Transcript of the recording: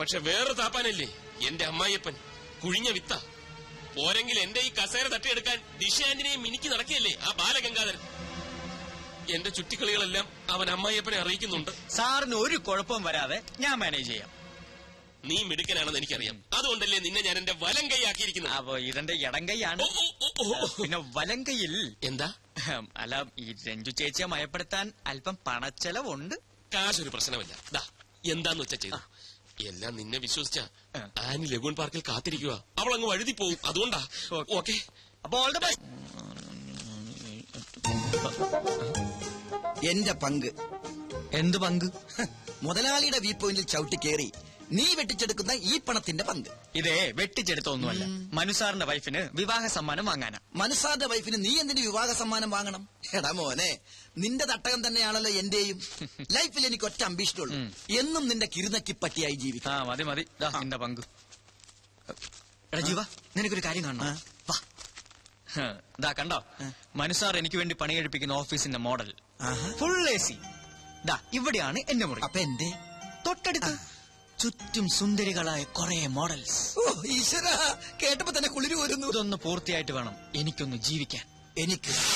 പക്ഷെ വേറെ താപ്പാനല്ലേ എന്റെ അമ്മായിയപ്പൻ, കുഴിഞ്ഞ വിത്ത. പോരെങ്കിൽ എന്റെ ഈ കസേര തട്ടിയെടുക്കാൻ ദിശ ആന്റിനെയും മിനിക്ക് നടക്കുകയല്ലേ ആ ബാലഗംഗാധരൻ. എന്റെ ചുറ്റിക്കളികളെല്ലാം അവൻ അമ്മായിയപ്പനെ അറിയിക്കുന്നുണ്ട്. സാറിന് ഒരു കുഴപ്പവും വരാതെ ഞാൻ മാനേജ് ചെയ്യാം. നീ മിടുക്കനാണെന്ന് എനിക്കറിയാം. അതുകൊണ്ടല്ലേ നിന്നെ ഞാൻ എന്റെ വലം കൈയാക്കിയിരിക്കുന്നത്. അപ്പൊ ഇതെന്റെ ഇടം കൈയാണ്. പിന്നെ വലം കൈയിൽ എന്താ? അല്ല, ഈ രഞ്ജു ചേച്ചിയെ മയപ്പെടുത്താൻ അല്പം പണച്ചെലവുണ്ട്. കാശൊരു പ്രശ്നമല്ല. എന്താന്ന് വെച്ചാ ചെയ്തു. എല്ലാം നിന്നെ വിശ്വസിച്ച ആനി ലഗൂൺ പാർക്കിൽ കാത്തിരിക്കുക. അവൾ അങ്ങ് വഴുതി പോവും. അതുകൊണ്ടാ. ഓക്കെ, അപ്പൊ ഓൾ ദ ബെസ്റ്റ്. എന്റെ പങ്ക്. എന്ത് പങ്ക്? മുതലാളിയുടെ വ്യൂ പോയിന്റിൽ ചവിട്ടി കയറി നീ വെട്ടിച്ചെടുക്കുന്ന ഈ പണത്തിന്റെ പങ്ക്. ഇതേ വെട്ടിച്ചെടുത്തൊന്നുമല്ല, മനുസാറിന്റെ വൈഫിന് വിവാഹ സമ്മാനം വാങ്ങാനാ. മനുസാറിന്റെ വൈഫിന് നീ എന്തിന് വിവാഹ സമ്മാനം വാങ്ങണം? എടാ മോനെ, നിന്റെ തട്ടകം തന്നെയാണല്ലോ എന്റെയും. ലൈഫിൽ എനിക്ക് ഒറ്റ അംബീഷനുള്ളൂ, എന്നും നിന്റെ കിരുനക്കി പറ്റിയായി ജീവിക്കാം. മതി മതി, നിന്റെ പങ്ക്. എടാ ജീവ, നിനക്കൊരു കാര്യം കാണണം. വാ, കണ്ടോ മനുസാർ എനിക്ക് വേണ്ടി പണി കഴിപ്പിക്കുന്ന ഓഫീസിന്റെ മോഡൽ. Full AC. ഇവിടെയാണ് എന്റെ മുറി. അപ്പൊ എന്റെ തൊട്ടടുത്ത് ചുറ്റും സുന്ദരികളായ കുറെ മോഡൽസ്. ഈശ്വര, കേട്ടപ്പോ തന്നെ കുളിര് വരുന്നു. ഇതൊന്ന് പൂർത്തിയായിട്ട് വേണം എനിക്കൊന്ന് ജീവിക്കാൻ. എനിക്ക്